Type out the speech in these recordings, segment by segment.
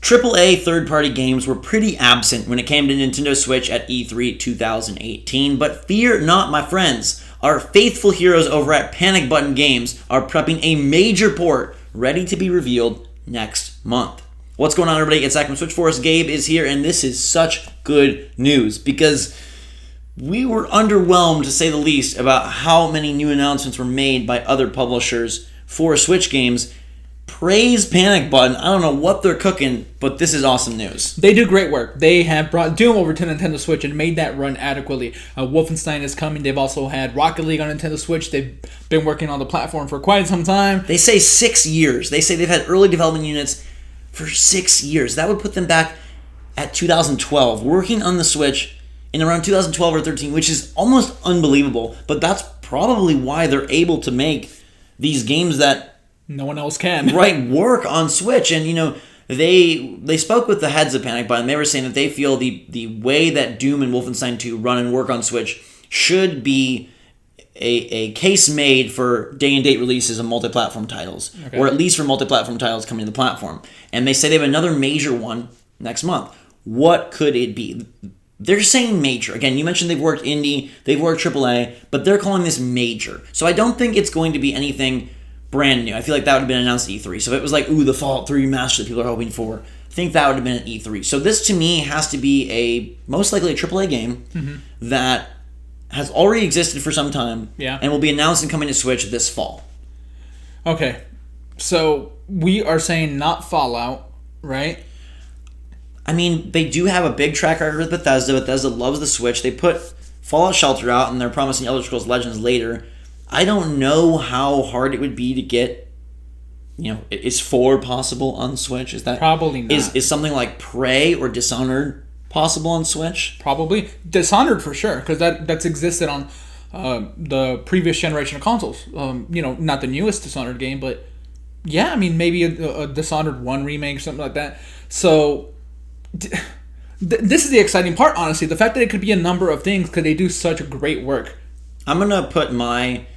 AAA third-party games were pretty absent when it came to Nintendo Switch at E3 2018, but fear not, my friends. Our faithful heroes over at Panick Button Games are prepping a major port ready to be revealed next month. What's going on, everybody? It's Zach from Switch Force. Gabe is here, and this is such good news because we were underwhelmed, to say the least, about how many new announcements were made by other publishers for Switch games. Praise Panick Button. I don't know what they're cooking, but this is awesome news. They do great work. They have brought Doom over to Nintendo Switch and made that run adequately. Wolfenstein is coming. They've also had Rocket League on Nintendo Switch. They've been working on the platform for quite some time. They say 6 years. They say they've had early development units for 6 years. That would put them back at 2012, working on the Switch in around 2012 or 13, which is almost unbelievable. But that's probably why they're able to make these games that no one else can. Right, work on Switch. And, they spoke with the heads of Panic Button. They were saying that they feel the way that Doom and Wolfenstein 2 run and work on Switch should be a case made for day-and-date releases of multi-platform titles. Okay. Or at least for multi-platform titles coming to the platform. And they say they have another major one next month. What could it be? They're saying major. Again, you mentioned they've worked indie, they've worked AAA, but they're calling this major. So I don't think it's going to be anything brand new. I feel like that would have been announced at E3. So if it was like, the Fallout 3 remaster that people are hoping for, I think that would have been at E3. So this, to me, has to be most likely a AAA game that has already existed for some time and will be announced and coming to Switch this fall. Okay. So we are saying not Fallout, right? I mean, they do have a big track record with Bethesda. Bethesda loves the Switch. They put Fallout Shelter out, and they're promising Elder Scrolls Legends later. I don't know how hard it would be to get, is 4 possible on Switch? Is that probably not? Is something like Prey or Dishonored possible on Switch? Probably Dishonored for sure, because that's existed on the previous generation of consoles. Not the newest Dishonored game, but yeah, I mean maybe a Dishonored 1 remake or something like that. So this is the exciting part, honestly. The fact that it could be a number of things because they do such great work. I'm gonna put my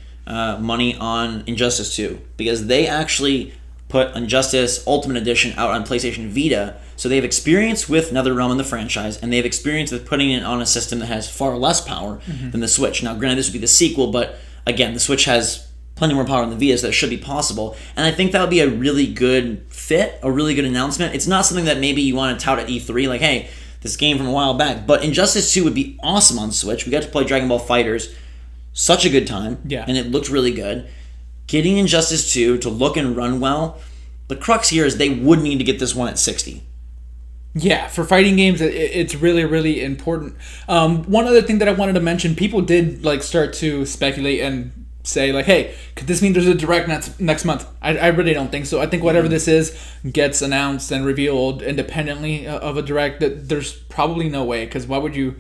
money on Injustice 2 because they actually put Injustice Ultimate Edition out on PlayStation Vita, so they have experience with NetherRealm in the franchise, and they have experience with putting it on a system that has far less power than the Switch. Now, granted, this would be the sequel, but again, the Switch has plenty more power than the Vita, so that should be possible, and I think that would be a really good fit, a really good announcement. It's not something that maybe you want to tout at E3, like, hey, this game from a while back, but Injustice 2 would be awesome on Switch. We got to play Dragon Ball FighterZ. Such a good time, and it looked really good. Getting Injustice 2 to look and run well, the crux here is they would need to get this one at 60. Yeah, for fighting games, it's really, really important. One other thing that I wanted to mention, people did start to speculate and say, hey, could this mean there's a Direct next month? I really don't think so. I think whatever this is gets announced and revealed independently of a Direct. There's probably no way, because why would you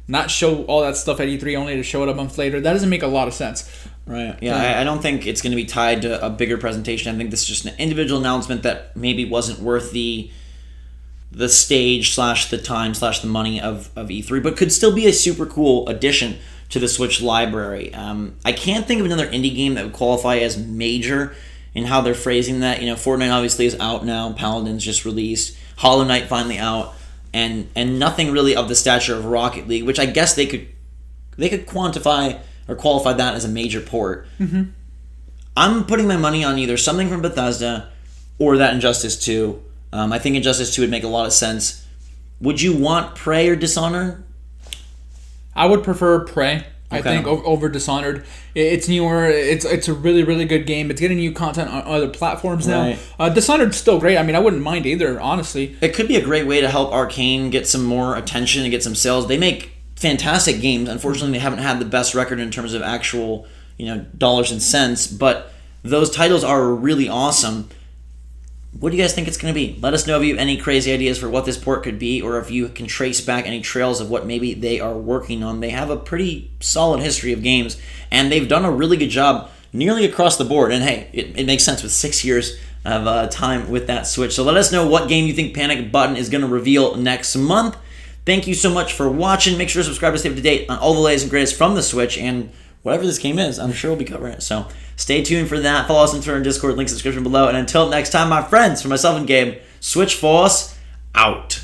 not show all that stuff at E3 only to show it a month later? That doesn't make a lot of sense. Right. Yeah, I don't think it's going to be tied to a bigger presentation. I think this is just an individual announcement that maybe wasn't worth the stage / the time / the money of E3, but could still be a super cool addition to the Switch library. I can't think of another indie game that would qualify as major in how they're phrasing that. Fortnite obviously is out now. Paladin's just released. Hollow Knight finally out. And nothing really of the stature of Rocket League, which I guess they could quantify or qualify that as a major port. I'm putting my money on either something from Bethesda or that Injustice 2. I think Injustice 2 would make a lot of sense. Would you want Prey or Dishonored? I would prefer Prey. I think over Dishonored. It's newer. It's a really, really good game. It's getting new content on other platforms now. Right. Dishonored's still great. I mean, I wouldn't mind either, honestly. It could be a great way to help Arcane get some more attention and get some sales. They make fantastic games. Unfortunately, they haven't had the best record in terms of actual, dollars and cents. But those titles are really awesome. What do you guys think it's going to be? Let us know if you have any crazy ideas for what this port could be, or if you can trace back any trails of what maybe they are working on. They have a pretty solid history of games, and they've done a really good job nearly across the board. And hey, it makes sense with 6 years of time with that Switch. So let us know what game you think Panick Button is going to reveal next month. Thank you so much for watching. Make sure to subscribe to stay up to date on all the latest and greatest from the Switch, and whatever this game is, I'm sure we'll be covering it. So stay tuned for that. Follow us on Twitter and Discord, link in the description below. And until next time, my friends, for myself and Gabe, Switch Force out.